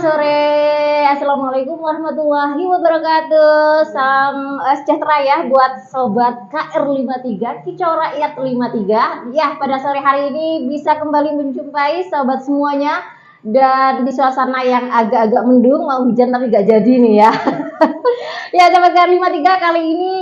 sore. Assalamualaikum warahmatullahi wabarakatuh. Salam sejahtera ya buat sobat KR53, Kicau Rakyat 53. Ya, pada sore hari ini bisa kembali menjumpai sobat semuanya dan di suasana yang agak-agak mendung, mau hujan tapi gak jadi nih ya. Ya, sobat KR53, kali ini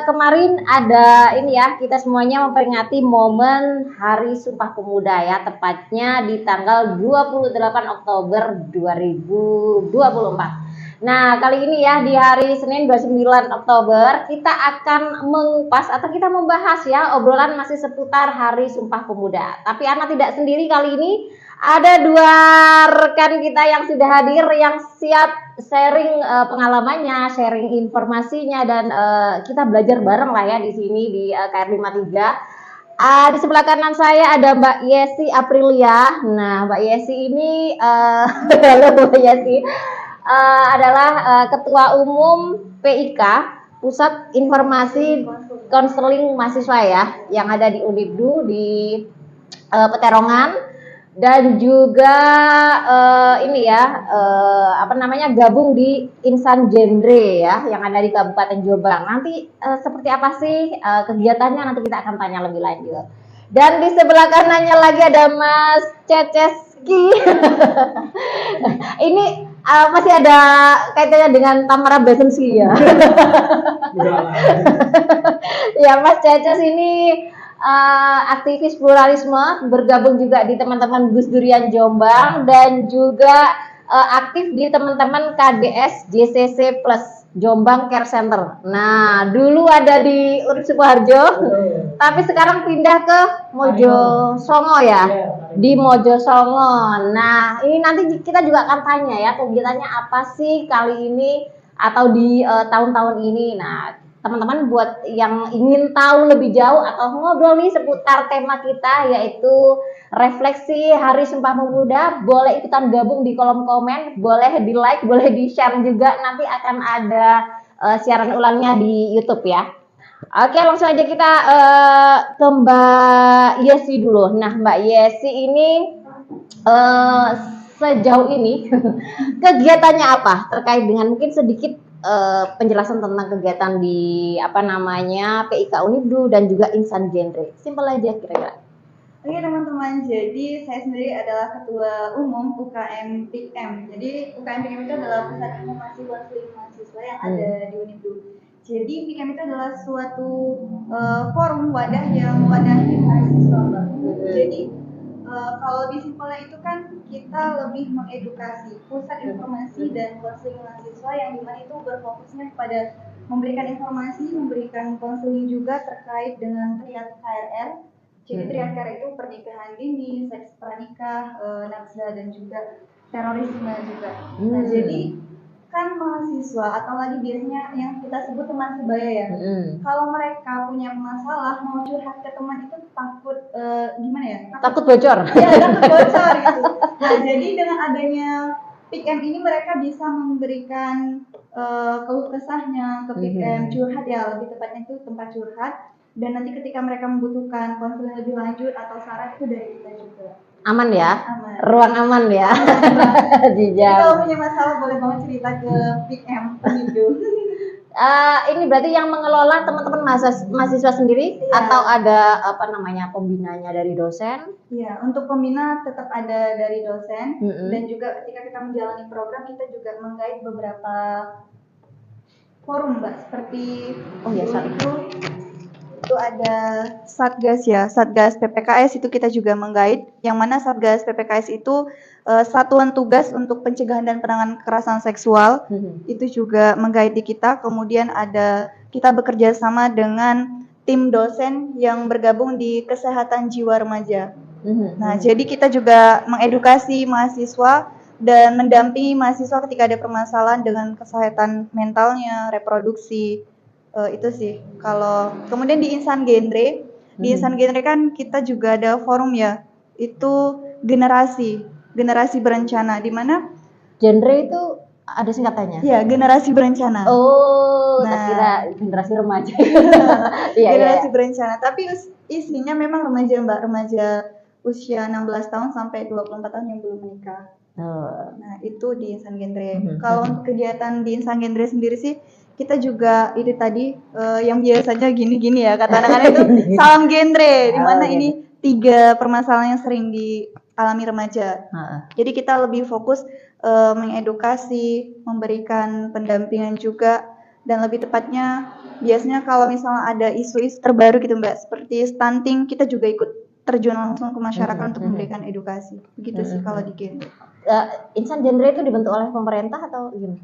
kemarin ada ini ya, kita semuanya memperingati momen Hari Sumpah Pemuda ya, tepatnya di tanggal 28 Oktober 2024. Nah, kali ini ya di hari Senin 29 Oktober kita akan mengupas atau kita membahas ya, obrolan masih seputar Hari Sumpah Pemuda. Tapi Ana tidak sendiri kali ini, ada dua rekan kita yang sudah hadir yang siap sharing pengalamannya, sharing informasinya, dan kita belajar bareng lah ya di sini di KR53. Di sebelah kanan saya ada Mbak Yesi Aprilia. Nah, Mbak Yesi ini halo Mbak Yesi, adalah Ketua Umum PIK, Pusat Informasi Konseling Mahasiswa ya, yang ada di Unibdu di Peterongan. Dan juga ini ya, gabung di Insan Genre ya, yang ada di Kabupaten Jombang. Nanti seperti apa sih kegiatannya, nanti kita akan tanya lebih lanjut. Dan di sebelah kanannya lagi ada Mas Ceceski. Ini masih ada kaitannya dengan Tamara Besenski ya. Ya, Mas Ceces ini aktivis pluralisme, bergabung juga di teman-teman Gus Durian Jombang, dan juga aktif di teman-teman KDS JCC Plus Jombang Care Center. Nah, dulu ada di Urip Sukoharjo, tapi sekarang pindah ke Mojo Songo ya, di Mojo Songo. Nah, ini nanti kita juga akan tanya ya, kegiatannya apa sih kali ini atau di tahun-tahun ini. Nah, teman-teman buat yang ingin tahu lebih jauh atau ngobrol nih seputar tema kita, yaitu refleksi Hari Sumpah Pemuda, boleh ikutan gabung di kolom komen, boleh di like, boleh di share juga, nanti akan ada siaran ulangnya di YouTube ya. Oke, langsung aja kita ke Mbak Yesi dulu. Nah, Mbak Yesi ini sejauh ini kegiatannya apa terkait dengan, mungkin sedikit penjelasan tentang kegiatan di PIK Unibdu dan juga Insan Genre. Simpel aja kira-kira. Oke teman-teman, jadi saya sendiri adalah Ketua Umum UKM PIKM. Jadi UKM PIKM itu adalah Pusat Informasi Konseling Mahasiswa yang ada di Unibdu. Jadi PIKM itu adalah suatu forum wadah yang wadahi mahasiswa. Jadi kalau disimpulnya itu kan kita lebih mengedukasi, pusat informasi dan konseling mahasiswa yang dimana itu berfokusnya kepada memberikan informasi, memberikan konseling juga terkait dengan triad KRR. Jadi triad KRR itu pernikahan dini, seks pranikah, naksa, dan juga terorisme juga. Nah, jadi kan mahasiswa atau lagi biasanya yang kita sebut teman sebaya ya, kalau mereka punya masalah mau curhat ke teman itu takut takut bocor ya, takut bocor gitu. Nah, jadi dengan adanya PIKM ini mereka bisa memberikan keluh kesahnya ke PIKM, curhat ya, lebih tepatnya itu tempat curhat, dan nanti ketika mereka membutuhkan konseling lebih lanjut atau saran itu dari kita juga. Aman ya? Aman. Ruang aman ya? Jadi kalau punya masalah boleh banget cerita ke PIKM Unibdu. Ini berarti yang mengelola teman-teman mahasiswa sendiri, iya, atau ada pembinanya dari dosen? Iya, untuk pembina tetap ada dari dosen, dan juga ketika kita menjalani program kita juga menggait beberapa forum Mbak, seperti itu ada Satgas ya, Satgas PPKS itu kita juga menggait, yang mana Satgas PPKS itu satuan tugas untuk pencegahan dan penanganan kekerasan seksual, itu juga menggait di kita. Kemudian kita bekerja sama dengan tim dosen yang bergabung di kesehatan jiwa remaja. Nah, jadi kita juga mengedukasi mahasiswa dan mendampingi mahasiswa ketika ada permasalahan dengan kesehatan mentalnya, reproduksi. Itu sih. Kalau kemudian di Insan Genre, di Insan Genre kan kita juga ada forum ya, itu generasi berencana, di mana genre itu ada singkatannya? Ya, generasi berencana. Oh, kira generasi remaja. Generasi berencana, tapi isinya memang remaja Mbak, remaja usia 16 tahun sampai 24 tahun yang belum menikah. Oh. Nah, itu di Insan Genre. Kalau untuk kegiatan di Insan Genre sendiri sih, kita juga itu tadi yang biasanya gini-gini ya, kata anak-anak itu salam genre, di mana ini 3 permasalahan yang sering dialami remaja. Jadi kita lebih fokus mengedukasi, memberikan pendampingan juga, dan lebih tepatnya biasanya kalau misalnya ada isu-isu terbaru gitu Mbak, seperti stunting, kita juga ikut terjun langsung ke masyarakat untuk memberikan edukasi. Begitu sih kalau di genre. Insan Genre itu dibentuk oleh pemerintah atau gimana?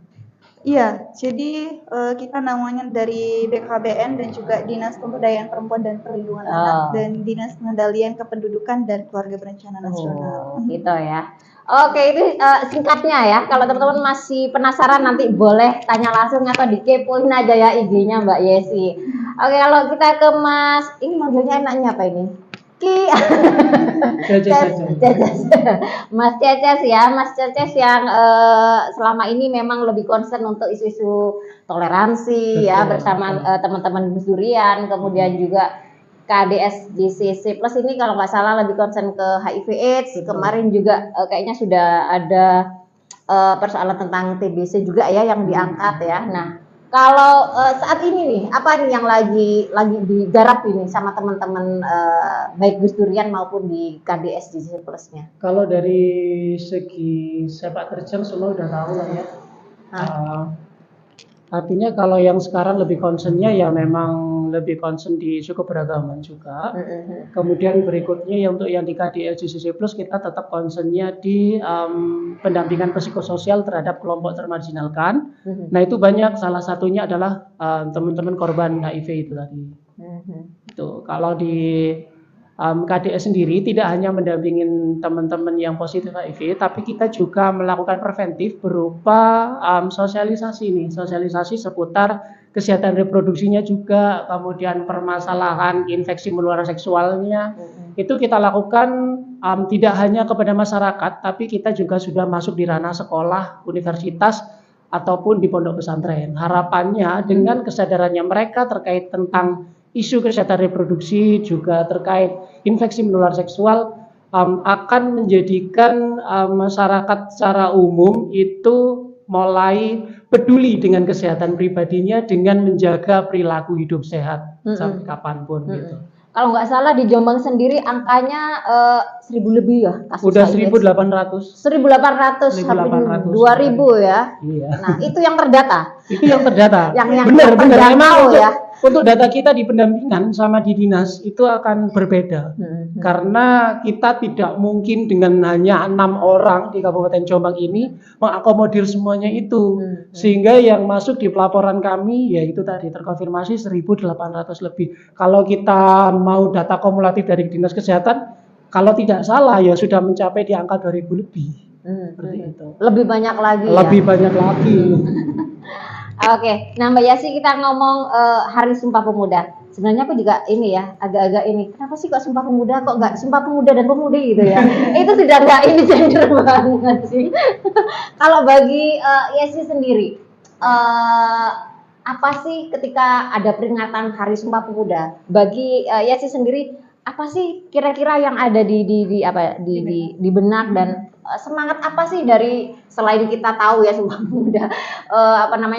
Iya, jadi kita namanya dari BKBN dan juga Dinas Pemberdayaan Perempuan dan Perlindungan Anak dan Dinas Pengendalian Kependudukan dan Keluarga Berencana Nasional. Gitu ya. Oke, itu singkatnya ya. Kalau teman-teman masih penasaran nanti boleh tanya langsung atau dikepoin aja ya IG-nya Mbak Yesi. Oke, kalau kita ke Mas, ini manggilnya enaknya apa ini? Mas Ceces ya, Mas Ceces yang selama ini memang lebih concern untuk isu-isu toleransi ya bersama teman-teman Gus Durian, kemudian juga KDS-JCC Plus ini kalau nggak salah lebih concern ke HIV/AIDS. Kemarin juga kayaknya sudah ada persoalan tentang TBC juga ya yang diangkat ya. Nah, kalau saat ini nih, apa nih yang lagi digarap ini sama teman-teman baik Gus Durian maupun di KDS-JCC Plus-nya? Kalau dari segi sepak terjang semua udah tahu lah ya. Artinya kalau yang sekarang lebih concernnya ya memang lebih concern di isu keberagaman juga. Kemudian berikutnya yang untuk yang di KDS-JCC Plus kita tetap concernnya di pendampingan psikososial terhadap kelompok termarginalkan. Nah itu banyak, salah satunya adalah teman-teman korban HIV itu tadi. Itu kalau di KDS sendiri tidak hanya mendampingin teman-teman yang positif HIV, tapi kita juga melakukan preventif berupa sosialisasi seputar kesehatan reproduksinya juga, kemudian permasalahan infeksi menular seksualnya. Itu kita lakukan tidak hanya kepada masyarakat, tapi kita juga sudah masuk di ranah sekolah, universitas, ataupun di pondok pesantren. Harapannya dengan kesadarannya mereka terkait tentang isu kesehatan reproduksi juga terkait infeksi menular seksual akan menjadikan masyarakat secara umum itu mulai peduli dengan kesehatan pribadinya dengan menjaga perilaku hidup sehat sampai kapanpun gitu. Kalau nggak salah di Jombang sendiri angkanya 1.000 lebih ya kasus. Udah 1.800. 1.800 sampai 2.000 ya. Iya. Nah, itu yang terdata. Itu yang terdata. yang benar. Memang ya. Untuk data kita di pendampingan sama di dinas itu akan berbeda. Karena kita tidak mungkin dengan hanya 6 orang di Kabupaten Jombang ini mengakomodir semuanya itu. Sehingga yang masuk di pelaporan kami yaitu tadi terkonfirmasi 1.800 lebih. Kalau kita mau data kumulatif dari Dinas Kesehatan, kalau tidak salah ya sudah mencapai di angka 2.000 lebih. Seperti itu. Lebih banyak lagi. Banyak lagi. Oke, nah Mbak Yasi kita ngomong Hari Sumpah Pemuda. Sebenarnya aku juga ini ya, agak-agak ini. Kenapa sih kok Sumpah Pemuda, kok nggak Sumpah Pemuda dan Pemudi gitu ya? Itu sudah nggak ini gender banget sih. Kalau bagi Yasi sendiri, apa sih ketika ada peringatan Hari Sumpah Pemuda? Bagi Yasi sendiri, apa sih kira-kira yang ada di benak dan semangat apa sih dari selain kita tahu ya Sumpah Pemuda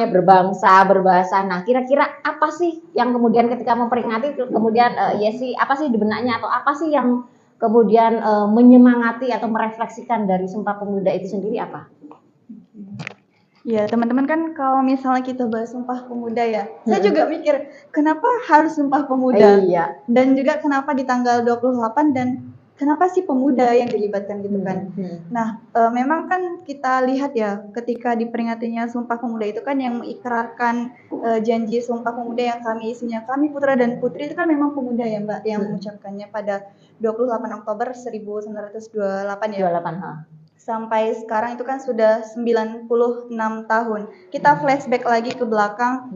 berbangsa, berbahasa. Nah, kira-kira apa sih yang kemudian ketika memperingati kemudian Yesi apa sih di benaknya atau apa sih yang kemudian menyemangati atau merefleksikan dari Sumpah Pemuda itu sendiri apa? Ya, teman-teman kan kalau misalnya kita bahas Sumpah Pemuda ya, saya juga mikir kenapa harus Sumpah Pemuda? Iya. Dan juga kenapa di tanggal 28 dan kenapa sih pemuda yang dilibatkan gitu kan? Nah, memang kan kita lihat ya ketika diperingatinya Sumpah Pemuda itu kan yang mengikrarkan janji Sumpah Pemuda yang isinya kami putra dan putri itu kan memang pemuda ya Mbak yang mengucapkannya pada 28 Oktober 1928 ya. 28. Sampai sekarang itu kan sudah 96 tahun. Kita flashback lagi ke belakang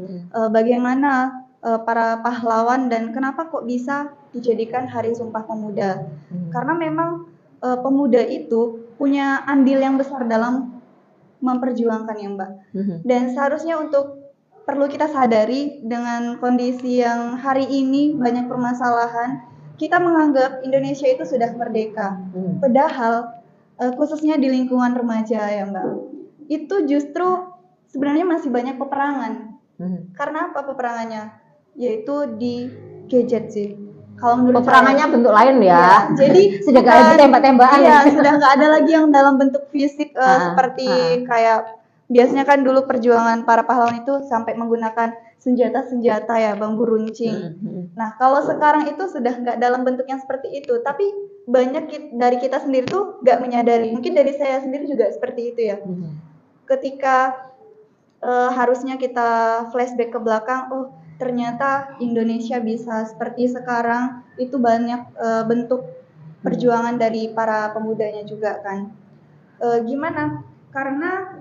bagaimana para pahlawan dan kenapa kok bisa dijadikan Hari Sumpah Pemuda. Karena memang pemuda itu punya andil yang besar dalam memperjuangkan ya Mbak. Dan seharusnya perlu kita sadari dengan kondisi yang hari ini banyak permasalahan, kita menganggap Indonesia itu sudah merdeka. Padahal khususnya di lingkungan remaja ya Mbak, itu justru sebenarnya masih banyak peperangan. Karena apa peperangannya? Yaitu di gadget sih. Kalau menurut Peperangannya saya, bentuk lain ya. ya, jadi sudah gak lagi tembak-tembakan. Iya, sudah nggak ada lagi yang dalam bentuk fisik seperti kayak biasanya kan dulu perjuangan para pahlawan itu sampai menggunakan senjata-senjata ya, bambu runcing. Nah, kalau sekarang itu sudah nggak dalam bentuk yang seperti itu, tapi banyak dari kita sendiri tuh nggak menyadari. Mungkin dari saya sendiri juga seperti itu ya. Ketika harusnya kita flashback ke belakang, oh ternyata Indonesia bisa seperti sekarang, itu banyak bentuk perjuangan dari para pemudanya juga kan. Gimana? Karena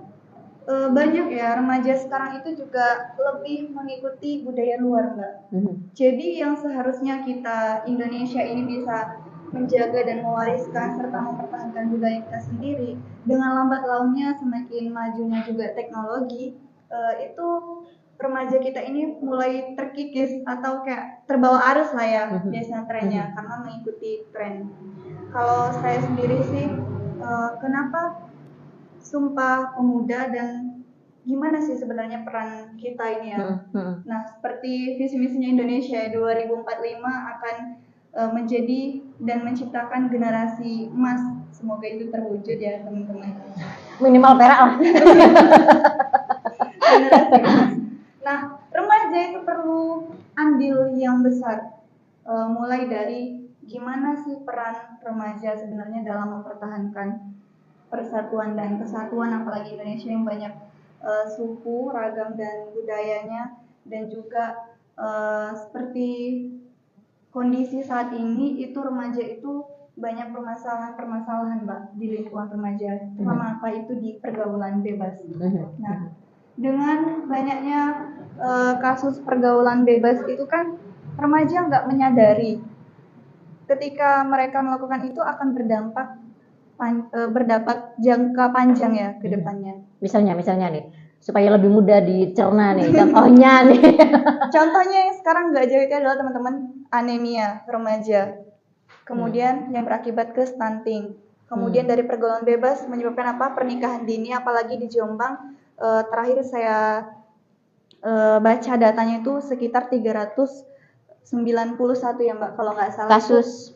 banyak ya remaja sekarang itu juga lebih mengikuti budaya luar Mbak. Jadi yang seharusnya kita Indonesia ini bisa menjaga dan mewariskan serta mempertahankan budaya kita sendiri, dengan lambat launnya semakin majunya juga teknologi, itu remaja kita ini mulai terkikis atau kayak terbawa arus lah ya biasanya trennya, karena mengikuti tren. Kalau saya sendiri sih, kenapa Sumpah Pemuda dan gimana sih sebenarnya peran kita ini ya? Nah, seperti visi misinya Indonesia 2045 akan menjadi dan menciptakan generasi emas. Semoga itu terwujud ya teman-teman. Minimal perak lah. Generasi emas. Nah, remaja itu perlu andil yang besar. Mulai dari gimana sih peran remaja sebenarnya dalam mempertahankan persatuan dan kesatuan, apalagi Indonesia yang banyak suku, ragam dan budayanya, dan juga seperti kondisi saat ini itu remaja itu banyak permasalahan Mbak di lingkungan remaja, terutama apa itu di pergaulan bebas. Nah, dengan banyaknya kasus pergaulan bebas itu kan remaja nggak menyadari ketika mereka melakukan itu akan berdampak jangka panjang ya ke depannya. Misalnya nih, supaya lebih mudah dicerna nih, contohnya nih. Contohnya yang sekarang nggak jauh itu adalah teman-teman anemia remaja. Kemudian yang berakibat ke stunting. Kemudian dari pergaulan bebas menyebabkan apa? Pernikahan dini, apalagi di Jombang. Terakhir saya baca datanya itu sekitar 391 ya Mbak, kalau nggak salah.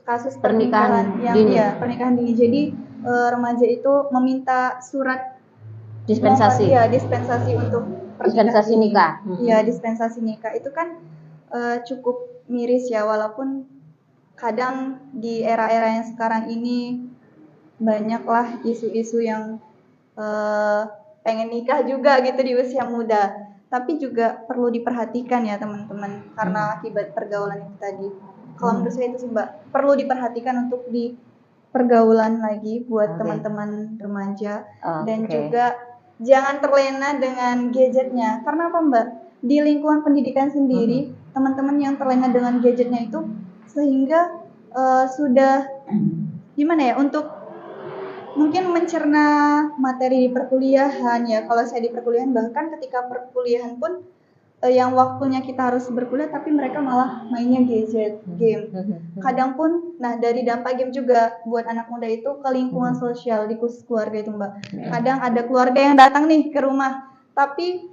Kasus pernikahan dini. Ya, pernikahan dini. Jadi remaja itu meminta surat dispensasi. Iya, dispensasi untuk dispensasi nikah. Iya, dispensasi nikah itu kan cukup miris ya, walaupun kadang di era-era yang sekarang ini banyaklah isu-isu yang pengen nikah juga gitu di usia muda. Tapi juga perlu diperhatikan ya teman-teman, karena akibat pergaulan itu tadi. Kalau menurut saya itu sih Mbak, perlu diperhatikan untuk di pergaulan lagi buat teman-teman remaja. Dan juga jangan terlena dengan gadgetnya. Karena apa Mbak? Di lingkungan pendidikan sendiri, teman-teman yang terlena dengan gadgetnya itu sehingga sudah gimana ya, untuk mungkin mencerna materi di perkuliahan ya. Kalau saya di perkuliahan, bahkan ketika perkuliahan pun yang waktunya kita harus berkuliah, tapi mereka malah mainnya gadget, game. Kadang pun, nah dari dampak game juga buat anak muda itu ke lingkungan sosial di khusus keluarga itu Mbak. Kadang ada keluarga yang datang nih ke rumah, tapi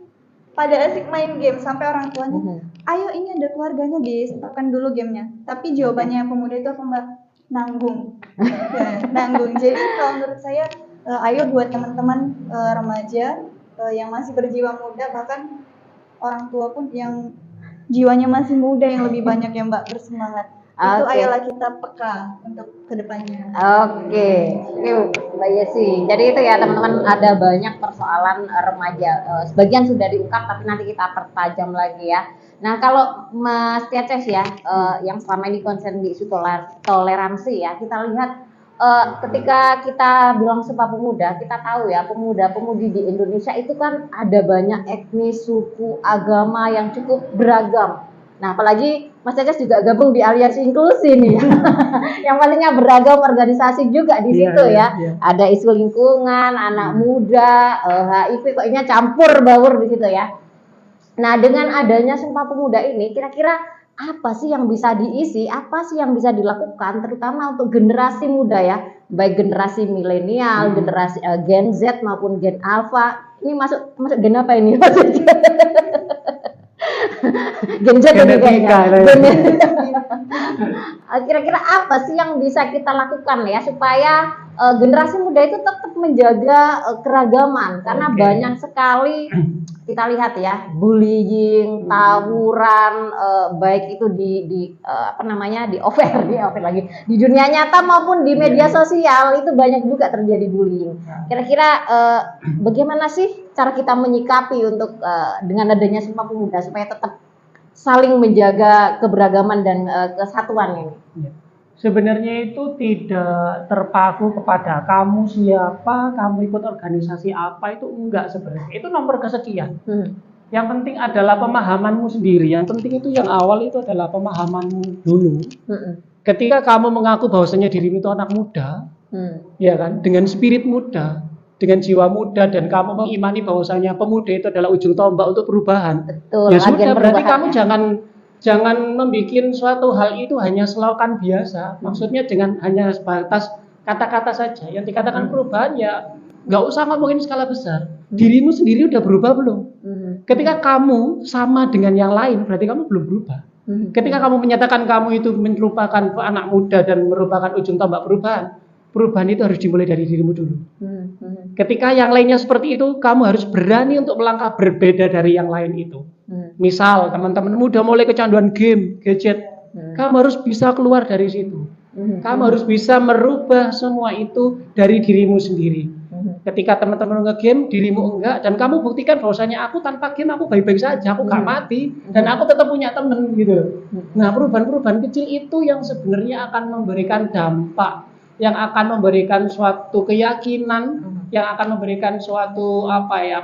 pada asik main game sampai orang tuanya, ayo ini ada keluarganya, stopkan dulu gamenya. Tapi jawabannya pemuda itu apa Mbak? Nanggung. Nanggung. Jadi kalau menurut saya, ayo buat teman-teman remaja yang masih berjiwa muda, bahkan orang tua pun yang jiwanya masih muda yang lebih banyak ya Mbak, bersemangat. Itu ayolah kita peka untuk kedepannya. Oke, Mbak Yesi. Jadi itu ya teman-teman, ada banyak persoalan remaja. Sebagian sudah diungkap, tapi nanti kita pertajam lagi ya. Nah kalau Mas Ceces ya, yang selama ini concern di isu toleransi ya, kita lihat ketika kita bilang Sumpah Pemuda, kita tahu ya pemuda-pemudi di Indonesia itu kan ada banyak etnis, suku, agama yang cukup beragam. Nah apalagi Mas Ceces juga gabung di aliansi inklusi nih, yang pastinya beragam organisasi juga di situ ya. Ada isu lingkungan, anak muda, HIV, pokoknya campur baur di situ ya. Nah dengan adanya Sumpah Pemuda ini, kira-kira apa sih yang bisa diisi, apa sih yang bisa dilakukan, terutama untuk generasi muda ya, baik generasi milenial, generasi Gen Z maupun Gen Alpha. Ini masuk gen apa ini? Gen Z ini kayaknya. Kira-kira apa sih yang bisa kita lakukan ya supaya generasi muda itu tetap menjaga keragaman, karena banyak sekali kita lihat ya bullying, tawuran, baik itu di apa namanya di offer lagi di dunia nyata maupun di media sosial itu banyak juga terjadi bullying. Kira-kira bagaimana sih cara kita menyikapi untuk dengan adanya Sumpah Pemuda supaya tetap saling menjaga keberagaman dan kesatuan ini? Sebenarnya itu tidak terpaku kepada kamu siapa, kamu ikut organisasi apa, itu enggak sebenarnya. Itu nomor kesekian. Yang penting adalah pemahamanmu sendiri. Yang penting itu yang awal itu adalah pemahamanmu dulu. Ketika kamu mengaku bahwasanya dirimu itu anak muda, ya kan, dengan spirit muda, dengan jiwa muda, dan kamu mengimani bahwasanya pemuda itu adalah ujung tombak untuk perubahan. Betul, ya sudah, berarti kamu jangan membuat suatu hal itu hanya slogan biasa. Maksudnya dengan hanya sebatas kata-kata saja. Yang dikatakan perubahan ya nggak usah ngomongin skala besar. Dirimu sendiri udah berubah belum? Ketika kamu sama dengan yang lain, berarti kamu belum berubah. Ketika kamu menyatakan kamu itu merupakan anak muda dan merupakan ujung tombak perubahan itu harus dimulai dari dirimu dulu. Ketika yang lainnya seperti itu, kamu harus berani untuk melangkah berbeda dari yang lain itu. Misal teman-teman udah mulai kecanduan game, gadget, kamu harus bisa keluar dari situ. Kamu harus bisa merubah semua itu dari dirimu sendiri. Ketika teman-teman nge-game, dirimu enggak, dan kamu buktikan bahwasanya aku tanpa game aku baik-baik saja, aku gak mati, dan aku tetap punya teman gitu. Nah, perubahan-perubahan kecil itu yang sebenarnya akan memberikan dampak, yang akan memberikan suatu keyakinan, yang akan memberikan suatu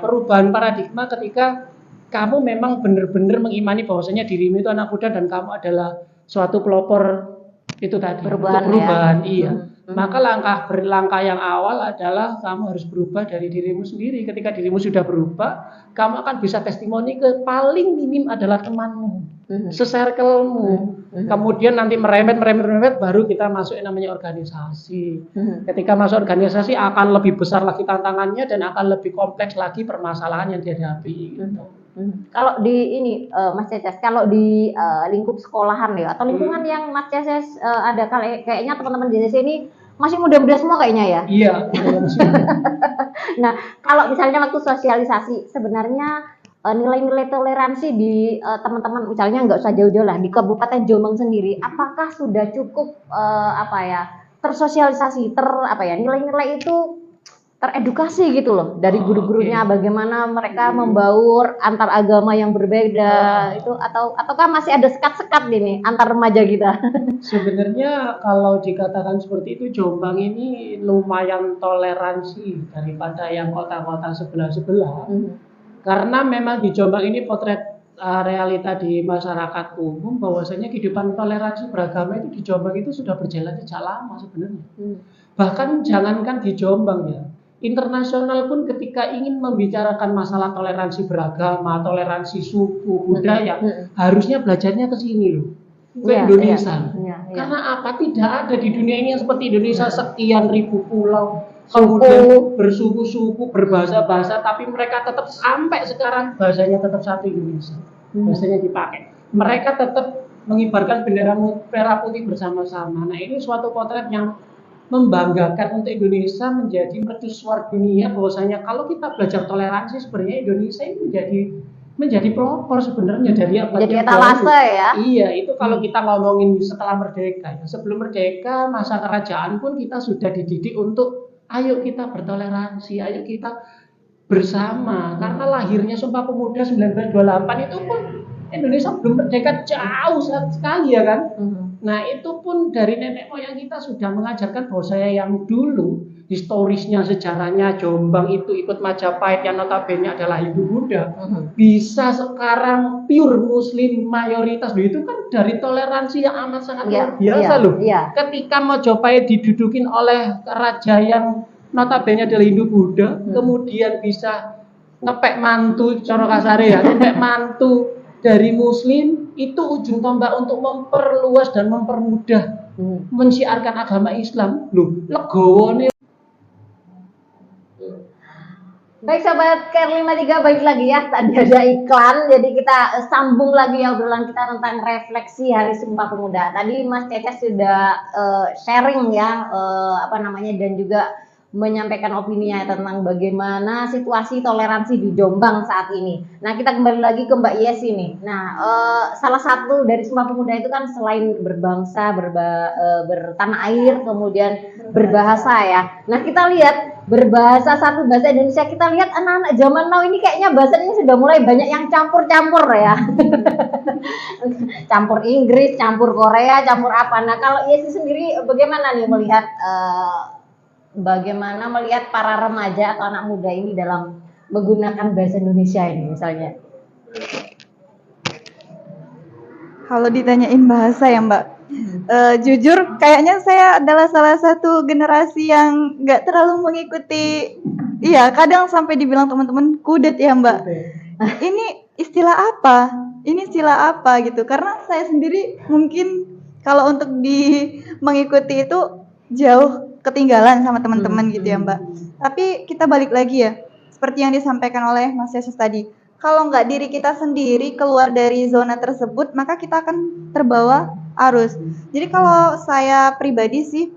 perubahan paradigma ketika kamu memang benar-benar mengimani bahwasanya dirimu itu anak muda dan kamu adalah suatu pelopor itu tadi perubahan. Iya. Maka langkah yang awal adalah kamu harus berubah dari dirimu sendiri. Ketika dirimu sudah berubah, kamu akan bisa testimoni ke paling minim adalah temanmu, se-circle-mu. Kemudian nanti merembet baru kita masuk yang namanya organisasi. Ketika masuk organisasi akan lebih besar lagi tantangannya dan akan lebih kompleks lagi permasalahan yang dihadapi gitu. Kalau di ini Mas Ceces, kalau di lingkup sekolahan ya atau lingkungan yang Mas Ceces ada kayaknya teman-teman di sini masih muda-muda semua kayaknya ya. Iya. Nah, kalau misalnya waktu sosialisasi sebenarnya nilai-nilai toleransi di teman-teman misalnya nggak usah jauh-jauh lah di Kabupaten Jombang sendiri, apakah sudah cukup tersosialisasi nilai-nilai itu teredukasi gitu loh dari guru-gurunya, bagaimana mereka membaur antar agama yang berbeda itu ataukah masih ada sekat-sekat gini antar remaja kita? Sebenarnya kalau dikatakan seperti itu, Jombang ini lumayan toleransi daripada yang kota-kota sebelah-sebelah. Karena memang di Jombang ini potret realita di masyarakat umum bahwasanya kehidupan toleransi beragama itu di Jombang itu sudah berjalan sejak lama sebenarnya. Bahkan jangankan di Jombang ya, internasional pun ketika ingin membicarakan masalah toleransi beragama, toleransi suku, budaya, harusnya belajarnya ke sini loh, ke Indonesia. Karena apa? Tidak ada di dunia ini yang seperti Indonesia, sekian ribu pulau, kemudian bersuku-suku, berbahasa-bahasa, tapi mereka tetap sampai sekarang bahasanya tetap satu Indonesia, bahasanya dipakai. Mereka tetap mengibarkan bendera merah putih bersama-sama. Nah, ini suatu potret yang membanggakan untuk Indonesia menjadi mercusuar dunia bahwasanya kalau kita belajar toleransi sebenarnya Indonesia ini menjadi pelopor sebenarnya dari abad jadi etalase ya. Iya, itu kalau kita ngomongin setelah merdeka ya. Sebelum merdeka masa kerajaan pun kita sudah dididik untuk ayo kita bertoleransi, ayo kita bersama. Karena lahirnya Sumpah Pemuda 1928 itu pun Indonesia belum merdeka jauh sekali ya kan. Nah itu pun dari nenek moyang kita sudah mengajarkan bahwa saya yang dulu historisnya, sejarahnya Jombang itu ikut Majapahit yang notabene adalah Hindu Buddha, bisa sekarang pure Muslim mayoritas loh, itu kan dari toleransi yang amat sangat luar biasa loh. Ketika Majapahit didudukin oleh raja yang notabene adalah Hindu Buddha, kemudian bisa ngepek mantu, cara kasare ya, ngepek mantu dari Muslim itu ujung tombak untuk memperluas dan mempermudah mensiarkan agama Islam. Loh, legowo nih. Baik sahabat KR53, balik lagi ya, tadi ada iklan, jadi kita sambung lagi ya obrolan kita tentang refleksi Hari Sumpah Pemuda. Tadi Mas Cece sudah sharing ya, dan juga menyampaikan opininya tentang bagaimana situasi toleransi di Jombang saat ini. Nah, kita kembali lagi ke Mbak Yesi nih. Nah, salah satu dari Sumpah Pemuda itu kan selain berbangsa, bertanah air, kemudian berbahasa ya. Nah, kita lihat berbahasa satu bahasa Indonesia, kita lihat anak-anak zaman now ini kayaknya bahasanya sudah mulai banyak yang campur-campur ya. Campur Inggris, campur Korea, campur apa. Nah, kalau Yesi sendiri bagaimana nih melihat para remaja atau anak muda ini dalam menggunakan bahasa Indonesia ini misalnya? Kalau ditanyain bahasa ya Mbak, jujur kayaknya saya adalah salah satu generasi yang nggak terlalu mengikuti. Iya, kadang sampai dibilang teman-teman kudet ya Mbak. Ini istilah apa? Ini istilah apa gitu? Karena saya sendiri mungkin kalau untuk mengikuti itu jauh ketinggalan sama teman-teman gitu ya Mbak. Tapi kita balik lagi ya, seperti yang disampaikan oleh Mas Yesus tadi. Kalau nggak diri kita sendiri keluar dari zona tersebut, maka kita akan terbawa arus. Jadi kalau saya pribadi sih,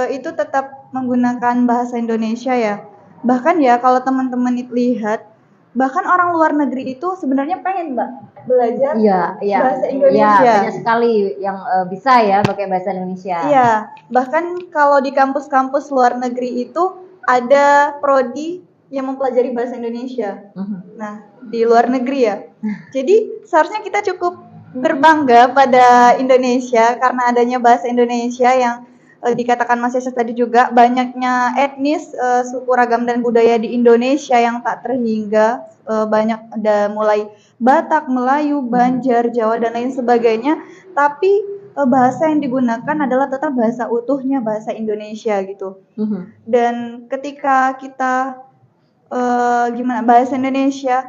itu tetap menggunakan bahasa Indonesia ya. Bahkan ya kalau teman-teman lihat, bahkan orang luar negeri itu sebenarnya pengen Mbak belajar bahasa Indonesia. Iya, banyak sekali yang bisa ya pakai bahasa Indonesia. Iya, bahkan kalau di kampus-kampus luar negeri itu ada prodi yang mempelajari bahasa Indonesia. Nah, di luar negeri ya. Jadi seharusnya kita cukup berbangga pada Indonesia karena adanya bahasa Indonesia yang dikatakan Mas Yesus tadi juga banyaknya etnis, suku ragam dan budaya di Indonesia yang tak terhingga, banyak ada mulai Batak, Melayu, Banjar, Jawa dan lain sebagainya, tapi bahasa yang digunakan adalah tetap bahasa utuhnya bahasa Indonesia gitu. Dan ketika kita bahasa Indonesia,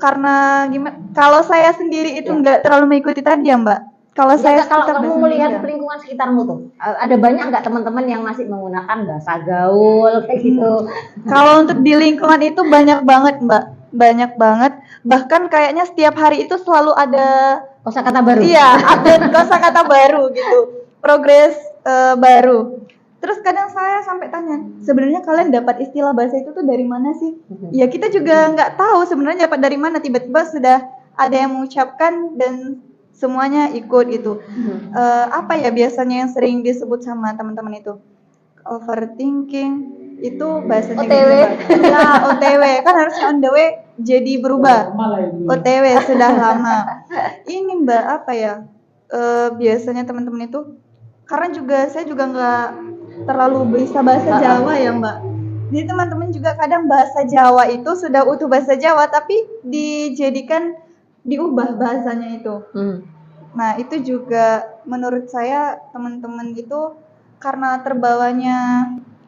karena kalau saya sendiri itu nggak terlalu mengikuti tadi ya Mbak. Kalau kamu melihat lingkungan sekitarmu tuh, ada banyak nggak teman-teman yang masih menggunakan bahasa gaul kayak gitu? Kalau untuk di lingkungan itu banyak banget Mbak, banyak banget. Bahkan kayaknya setiap hari itu selalu ada kosakata baru. Iya, update kosakata baru gitu, progres baru. Terus kadang saya sampai tanya, sebenarnya kalian dapat istilah bahasa itu tuh dari mana sih? Ya kita juga nggak tahu sebenarnya dapat dari mana. Tiba-tiba sudah ada yang mengucapkan dan semuanya ikut gitu. Apa ya biasanya yang sering disebut sama teman-teman itu? Overthinking itu bahasanya OTW. Ya, OTW kan harusnya on the way jadi berubah. OTW sudah lama. Ini Mbak apa ya? Biasanya teman-teman itu karena saya juga nggak terlalu bisa bahasa Jawa ya Mbak. Jadi teman-teman juga kadang bahasa Jawa itu sudah utuh bahasa Jawa tapi diubah bahasanya itu. Nah itu juga menurut saya teman-teman itu karena terbawanya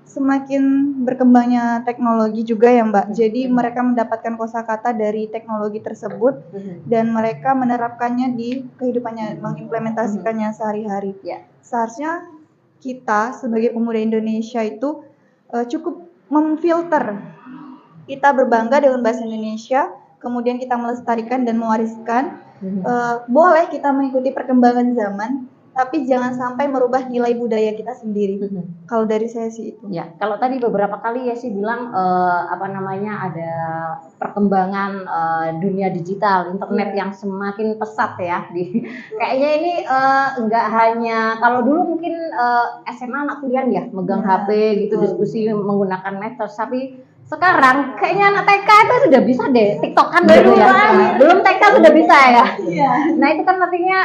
semakin berkembangnya teknologi juga ya Mbak. Jadi mereka mendapatkan kosakata dari teknologi tersebut dan mereka menerapkannya di kehidupannya, mengimplementasikannya sehari-hari. Seharusnya kita sebagai pemuda Indonesia itu cukup memfilter. Kita berbangga dengan bahasa Indonesia, kemudian kita melestarikan dan mewariskan. Boleh kita mengikuti perkembangan zaman, tapi jangan sampai merubah nilai budaya kita sendiri. Kalau dari saya sih itu. Ya, kalau tadi beberapa kali ya sih bilang ada perkembangan dunia digital, internet yang semakin pesat ya. Kayaknya ini enggak hanya kalau dulu mungkin SMA anak kuliah ya megang HP gitu diskusi menggunakan medsos, tapi sekarang kayaknya anak TK itu sudah bisa deh TikTokan gitu ya. Belum TK sudah bisa ya. Nah itu kan artinya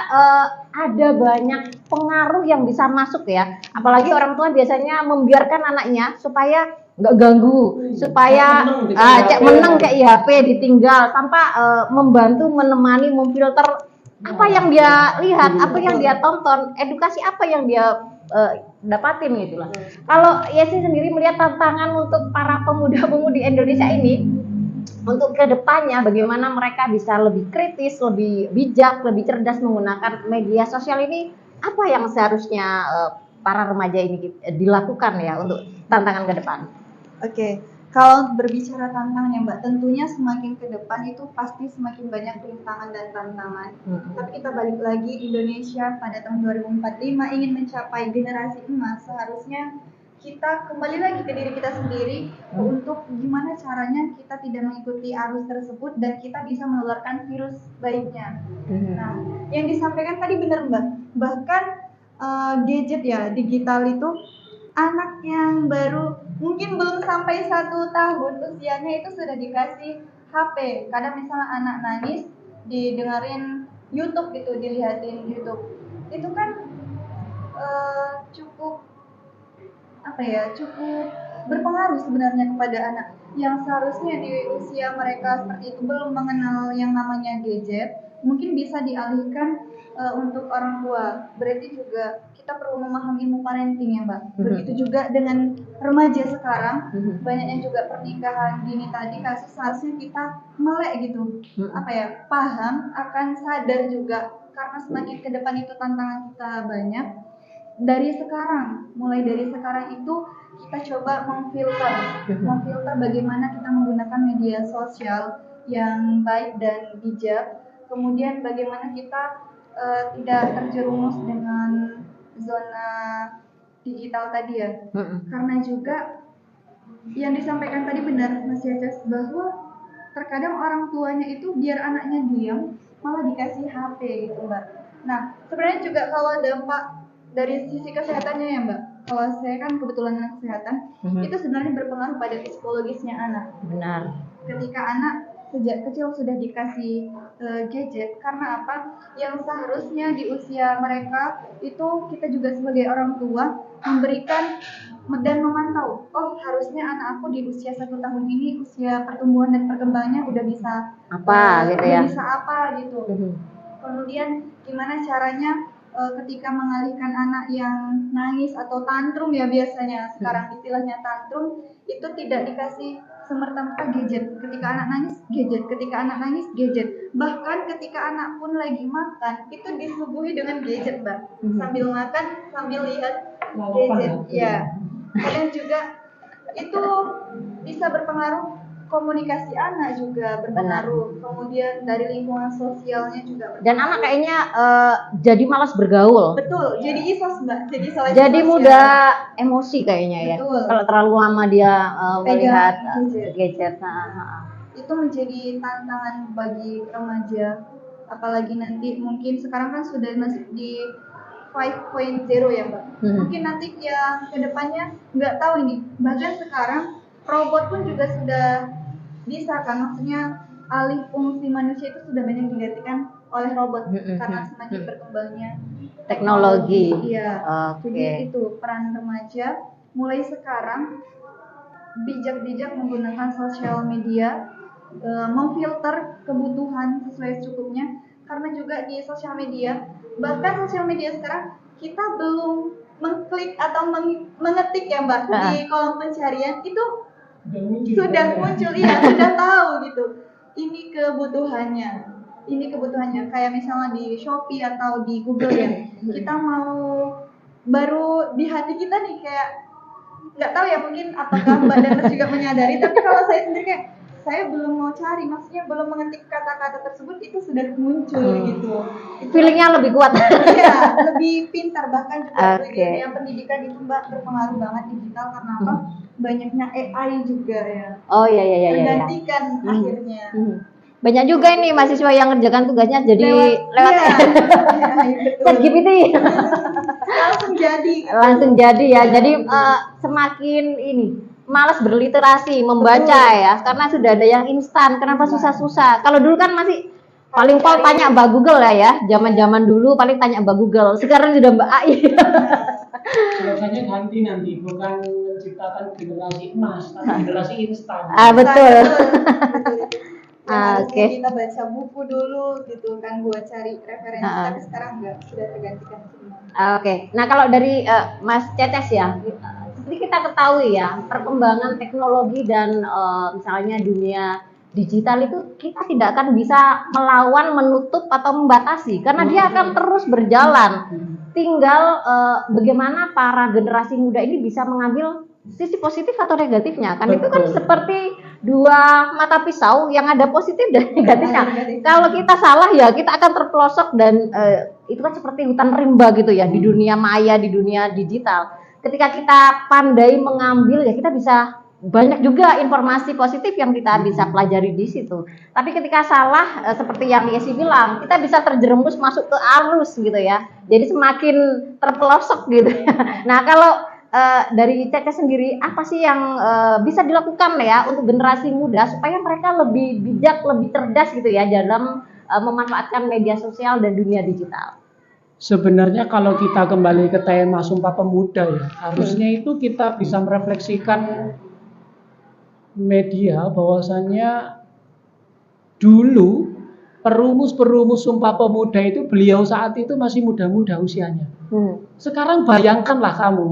ada banyak pengaruh yang bisa masuk ya. Apalagi orang tua biasanya membiarkan anaknya supaya nggak ganggu, supaya cek meneng kayak HP ditinggal tanpa membantu menemani memfilter apa yang dia lihat, apa yang dia tonton, edukasi apa yang dia dapatin gitu lah. Kalau Yesi sendiri melihat tantangan untuk para pemuda-pemudi Indonesia ini untuk kedepannya bagaimana mereka bisa lebih kritis, lebih bijak, lebih cerdas menggunakan media sosial ini, apa yang seharusnya para remaja ini dilakukan ya untuk tantangan ke depan? Oke, kalau berbicara tantangan ya Mbak, tentunya semakin ke depan itu pasti semakin banyak rintangan dan tantangan. Tapi kita balik lagi, Indonesia pada tahun 2045 ingin mencapai generasi emas, seharusnya kita kembali lagi ke diri kita sendiri untuk gimana caranya kita tidak mengikuti arus tersebut dan kita bisa menularkan virus baiknya. Nah, yang disampaikan tadi benar Mbak, bahkan gadget ya, digital itu anak yang baru mungkin belum sampai 1 tahun usianya itu sudah dikasih HP. Kadang misalnya anak nangis didengarin YouTube gitu, dilihatin YouTube. Itu kan cukup cukup berpengaruh sebenarnya kepada anak yang seharusnya di usia mereka seperti itu belum mengenal yang namanya gadget, mungkin bisa dialihkan untuk orang tua. Berarti juga kita perlu memahami ilmu parenting ya Mbak. Begitu juga dengan remaja sekarang, banyaknya juga pernikahan dini tadi, kasus seharusnya kita melek gitu, paham, akan sadar juga karena semakin ke depan itu tantangan kita banyak. Mulai dari sekarang itu kita coba memfilter bagaimana kita menggunakan media sosial yang baik dan bijak. Kemudian bagaimana kita tidak terjerumus dengan zona digital tadi ya. Karena juga yang disampaikan tadi benar Mas Cecep, bahwa terkadang orang tuanya itu biar anaknya diam malah dikasih HP gitu Mbak. Nah sebenarnya juga kalau dampak dari sisi kesehatannya ya Mbak, kalau saya kan kebetulan anak kesehatan, itu sebenarnya berpengaruh pada psikologisnya anak. Benar. Ketika anak sejak kecil sudah dikasih gadget, karena apa? Yang seharusnya di usia mereka itu kita juga sebagai orang tua memberikan dan memantau. Oh harusnya anak aku di usia 1 tahun ini usia pertumbuhan dan perkembangannya udah bisa bisa apa gitu. Kemudian gimana caranya ketika mengalihkan anak yang nangis atau tantrum ya biasanya sekarang istilahnya tantrum, itu tidak dikasih semerta-merta gadget. Ketika anak nangis gadget, bahkan ketika anak pun lagi makan itu disuguhi dengan gadget Mbak. Sambil makan sambil lihat gadget ya. Dan juga itu bisa berpengaruh, komunikasi anak juga berpengaruh. Kemudian dari lingkungan sosialnya juga berpengaruh. Dan anak kayaknya jadi malas bergaul. Betul, jadi isos Mbak, jadi mudah emosi kayaknya. Betul. Ya. Kalau terlalu lama dia melihat gadget. Itu menjadi tantangan bagi remaja, apalagi nanti mungkin sekarang kan sudah masuk di 5.0 ya Mbak. Mungkin nanti yang kedepannya nggak tahu ini. Bahkan sekarang robot pun juga sudah bisa kan, maksudnya alih fungsi manusia itu sudah banyak digantikan oleh robot karena semakin berkembangnya teknologi. Iya. Jadi itu peran remaja mulai sekarang bijak-bijak menggunakan sosial media, memfilter kebutuhan sesuai secukupnya, karena juga di sosial media, bahkan sosial media sekarang kita belum mengklik atau mengetik ya Mbak di kolom pencarian itu sudah muncul ya, sudah tahu gitu. Ini kebutuhannya. Kayak misalnya di Shopee atau di Google ya. Kita mau baru di hati kita nih kayak nggak tahu ya, mungkin apakah Mbak dan Mas juga menyadari, tapi kalau saya sendiri kayak saya belum mau cari, maksudnya belum mengetik kata-kata tersebut itu sudah muncul gitu. Feelingnya lebih kuat. Iya, lebih pintar, bahkan juga yang pendidikan itu Mbak berpengaruh banget digital karena apa? Banyaknya AI juga ya. Oh iya. Tergantikan akhirnya. Banyak juga ini mahasiswa yang ngerjakan tugasnya jadi lewat ChatGPT. Langsung jadi ya. Jadi semakin ini malas berliterasi, membaca ya, karena sudah ada yang instan. Kenapa susah-susah? Kalau dulu kan masih paling tanya Mbak Google ya. Zaman-zaman dulu paling tanya Mbak Google. Sekarang sudah Mbak AI. Biasanya ganti nanti, bukan menciptakan generasi emas, tapi generasi instan. Betul. Kita baca buku dulu gitu kan buat cari referensi, tapi sekarang enggak, sudah tergantikan semua. Nah kalau dari Mas Ceces ya, seperti kita ketahui ya, perkembangan teknologi dan misalnya dunia digital itu kita tidak akan bisa melawan, menutup atau membatasi karena dia akan terus berjalan. Tinggal bagaimana para generasi muda ini bisa mengambil sisi positif atau negatifnya. Kan itu kan seperti dua mata pisau yang ada positif dan negatifnya. Kalau kita salah ya kita akan terpelosok dan itu kan seperti hutan rimba gitu ya di dunia maya, di dunia digital. Ketika kita pandai mengambil ya kita bisa banyak juga informasi positif yang kita bisa pelajari di situ. Tapi ketika salah, seperti yang Yesi bilang, kita bisa terjerumus masuk ke arus gitu ya. Jadi semakin terpelosok gitu ya. Nah kalau dari Cece sendiri, apa sih yang bisa dilakukan ya untuk generasi muda supaya mereka lebih bijak, lebih cerdas gitu ya dalam memanfaatkan media sosial dan dunia digital? Sebenarnya kalau kita kembali ke tema Sumpah Pemuda ya, harusnya itu kita bisa merefleksikan media bahwasannya dulu perumus-perumus Sumpah Pemuda itu beliau saat itu masih muda-muda usianya. Sekarang bayangkanlah kamu,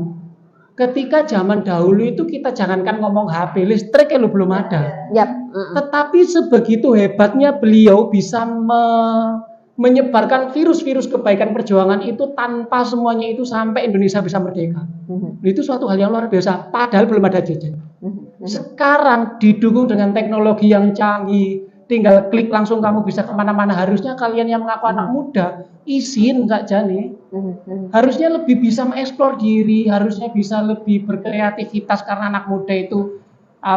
ketika zaman dahulu itu kita jangankan ngomong HP, listrik ya belum ada. Tetapi sebegitu hebatnya beliau bisa menyebarkan virus-virus kebaikan perjuangan itu tanpa semuanya itu sampai Indonesia bisa merdeka. Itu suatu hal yang luar biasa, padahal belum ada gadget. Sekarang didukung dengan teknologi yang canggih, tinggal klik langsung kamu bisa kemana-mana. Harusnya kalian yang mengaku anak muda, izin saja nih. Harusnya lebih bisa mengeksplor diri, harusnya bisa lebih berkreativitas karena anak muda itu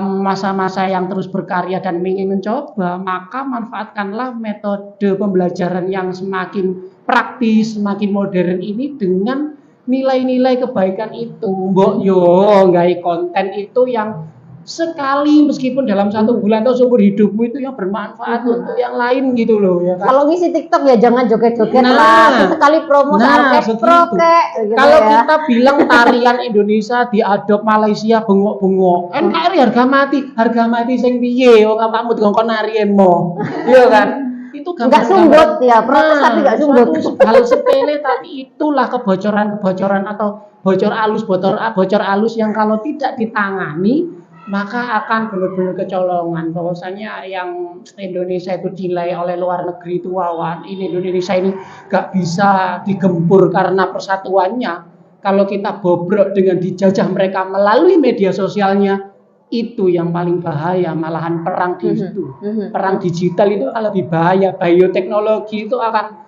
masa-masa yang terus berkarya dan ingin mencoba. Maka manfaatkanlah metode pembelajaran yang semakin praktis, semakin modern ini dengan nilai-nilai kebaikan itu. Mbok yo nggak konten itu yang sekali meskipun dalam 1 bulan atau seumur hidupmu itu yang bermanfaat untuk yang lain gitu loh ya kan? Kalau ngisi TikTok ya jangan joget-joget lah, sekali promo orkestro gitu kalau ya. kita bilang tarian Indonesia diadop Malaysia bengok-bengok, NKRI harga mati sing piye wong awakmu dikongkon narienmu. Iya kan? Itu enggak sungguh ya, protes tapi enggak sungguh. Hal sepele tapi itulah kebocoran-kebocoran atau bocor alus yang kalau tidak ditangani maka akan benar-benar kecolongan. Bahwasanya yang Indonesia itu dinilai oleh luar negeri itu wawan, ini Indonesia ini gak bisa digempur karena persatuannya. Kalau kita bobrok dengan dijajah mereka melalui media sosialnya, itu yang paling bahaya. Malahan perang di situ, perang digital itu lebih bahaya. Bioteknologi itu akan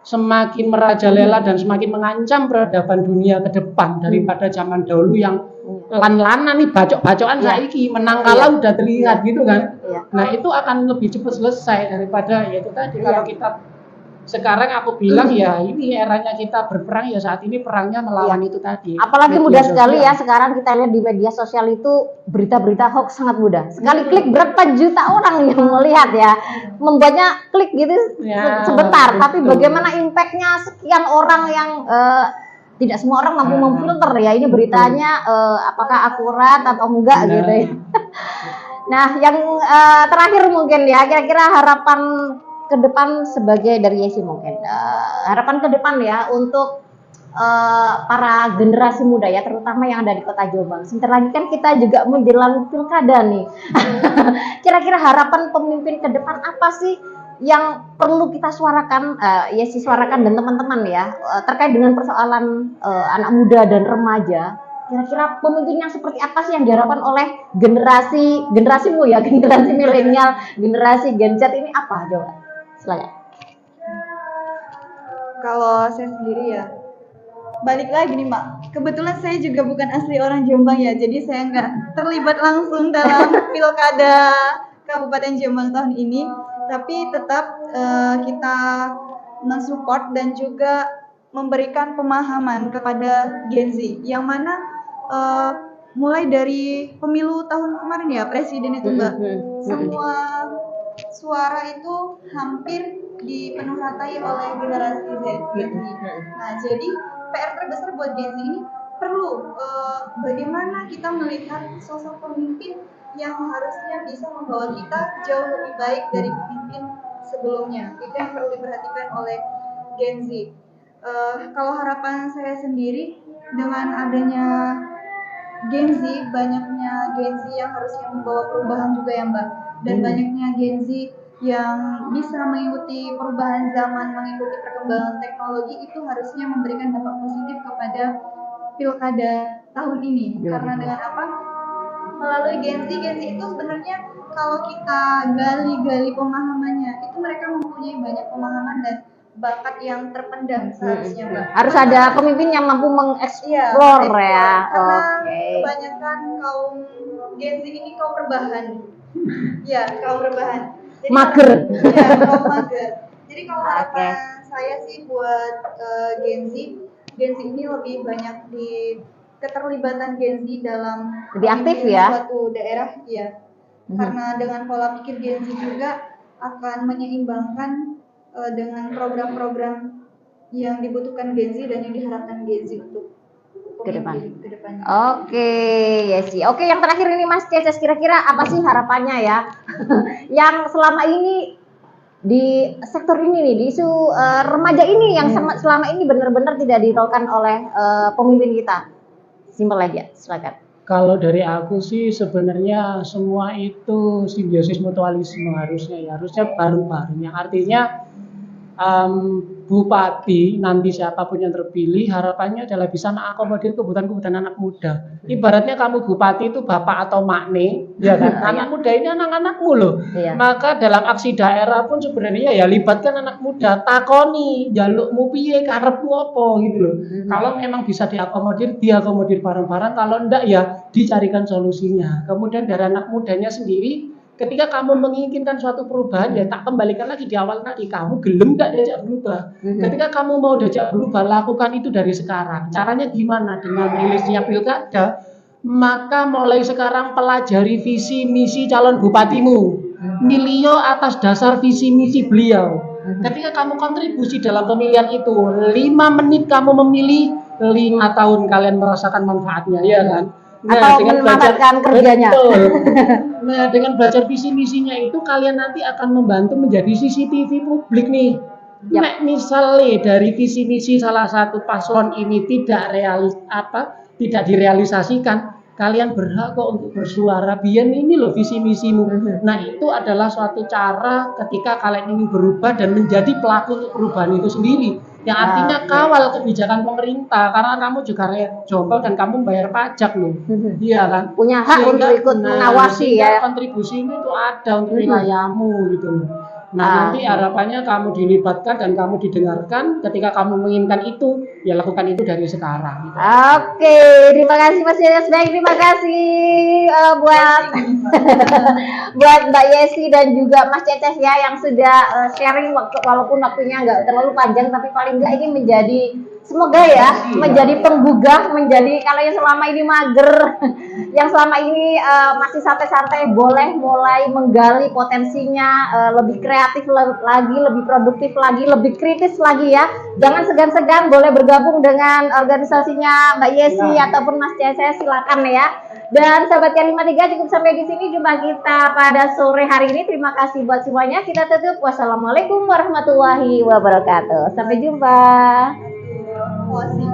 semakin merajalela dan semakin mengancam peradaban dunia ke depan daripada zaman dahulu yang lan-lanan nih bacok-bacokan saiki menang kalah udah terlihat gitu kan. Nah itu akan lebih cepat selesai daripada ya itu tadi kalau kita sekarang aku bilang ya ini eranya kita berperang ya saat ini perangnya melawan itu tadi. Apalagi mudah sekali ya sekarang kita lihat di media sosial itu berita-berita hoax sangat mudah. Sekali klik berapa juta orang yang melihat ya. Membuatnya klik gitu sebentar, tapi bagaimana impactnya sekian orang yang tidak semua orang mampu memfilter ya ini beritanya apakah akurat atau enggak gitu ya. Nah yang terakhir mungkin ya kira-kira harapan ke depan sebagai dari Yesi mungkin harapan ke depan ya untuk para generasi muda ya terutama yang ada di Kota Jombang. Sebentar lagi kan kita juga menjelang pilkada nih. Kira-kira harapan pemimpin ke depan apa sih yang perlu kita suarakan, Yesi suarakan dan teman-teman ya terkait dengan persoalan anak muda dan remaja. Kira-kira pemimpin yang seperti apa sih yang diharapkan oleh generasimu ya, generasi milenial, generasi Gen Z ini apa coba? Silakan. Kalau saya sendiri ya, balik lagi nih Mak. Kebetulan saya juga bukan asli orang Jombang ya, jadi saya nggak terlibat langsung dalam pilkada Kabupaten Jombang tahun ini. Tapi tetap kita mensupport dan juga memberikan pemahaman kepada Gen Z, yang mana mulai dari pemilu tahun kemarin ya presiden itu Mbak, semua suara itu hampir dipenuhi oleh generasi Z. Nah, jadi PR terbesar buat Gen Z ini perlu bagaimana kita melihat sosok pemimpin yang harusnya bisa membawa kita jauh lebih baik dari pemimpin sebelumnya. Itu yang perlu diperhatikan oleh Gen Z. Kalau harapan saya sendiri dengan adanya Gen Z, banyaknya Gen Z yang harusnya membawa perubahan juga ya Mbak. dan banyaknya Gen Z yang bisa mengikuti perubahan zaman, mengikuti perkembangan teknologi, itu harusnya memberikan dampak positif kepada pilkada tahun ini. Karena dengan apa? Melalui Gen Z itu sebenarnya kalau kita gali-gali pemahamannya, itu mereka mempunyai banyak pemahaman dan bakat yang terpendam seharusnya, Mbak. Harus ada pemimpin yang mampu mengeksplor ya. Karena Oke. kebanyakan kaum Gen Z ini kaum rebahan. Ya, kaum rebahan. Jadi Mager. Ya, kaum mager. Jadi kalau harapan saya sih buat Gen Z ini lebih banyak di keterlibatan Gen Z dalam Lebih aktif ya. suatu daerah, ya. Karena dengan pola pikir Gen Z juga akan menyeimbangkan dengan program-program yang dibutuhkan Gen Z dan yang diharapkan Gen Z untuk kedepannya. Oke, ya sih. Oke, yang terakhir ini Mas Ceces, kira-kira apa sih harapannya ya? Yang selama ini di sektor ini nih, di isu remaja ini yang selama ini benar-benar tidak dihiraukan oleh pemimpin kita. Simpel aja, silakan. Kalau dari aku sih sebenarnya semua itu simbiosis mutualisme harusnya bareng-bareng, yang artinya bupati nanti siapapun yang terpilih harapannya adalah bisa mengakomodir kebutuhan anak muda. Ibaratnya kamu bupati itu bapak atau makne, ya kan? Anak muda ini anak-anakmu loh. Iya. Maka dalam aksi daerah pun sebenarnya ya libatkan anak muda, takoni, jalukmu piye, karepmu apa gitu loh. Kalau memang bisa diakomodir bareng-bareng, kalau enggak ya dicarikan solusinya. Kemudian dari anak mudanya sendiri, ketika kamu menginginkan suatu perubahan, ya tak kembalikan lagi di awal tadi, kamu gelem gak diajak berubah. Ketika kamu mau diajak berubah, lakukan itu dari sekarang. Caranya gimana? Dengan rilisnya pilkada, maka mulai sekarang pelajari visi misi calon bupatimu, milio atas dasar visi misi beliau. Ketika kamu kontribusi dalam pemilihan itu, 5 menit kamu memilih, 5 tahun kalian merasakan manfaatnya, ya kan? Atau memanfaatkan kerjanya. Betul. Nah, dengan belajar visi misinya itu kalian nanti akan membantu menjadi CCTV publik nih. Nek misalnya dari visi misi salah satu paslon ini tidak direalisasikan, kalian berhak kok untuk bersuara. Biar ini loh visi misimu. Nah, itu adalah suatu cara ketika kalian ingin berubah dan menjadi pelaku untuk perubahan itu sendiri. Yang artinya kawal kebijakan pemerintah, karena kamu juga rakyat jomblo dan kamu bayar pajak loh. Iya kan? Punya hak untuk ikut mengawasi ya. Kontribusimu itu ada untuk wilayahmu gitu loh. Nah, nanti harapannya kamu dilibatkan dan kamu didengarkan. Ketika kamu menginginkan itu, ya lakukan itu dari sekarang. Gitu. Oke, terima kasih Mas Ceces. Baik, terima kasih buat Mbak Yesi dan juga Mas Ceces ya yang sudah sharing walaupun waktunya nggak terlalu panjang, tapi paling nggak ini menjadi semoga ya menjadi penggugah, menjadi kalau yang selama ini mager, yang selama ini masih santai-santai, boleh mulai menggali potensinya, lebih kreatif lagi, lebih produktif lagi, lebih kritis lagi ya. Jangan segan-segan, boleh bergabung dengan organisasinya Mbak Yesi ataupun Mas Ceces, silakan ya. Dan sahabat K53 cukup sampai di sini jumpa kita pada sore hari ini. Terima kasih buat semuanya. Kita tutup. Wassalamualaikum warahmatullahi wabarakatuh. Sampai jumpa. Posisi.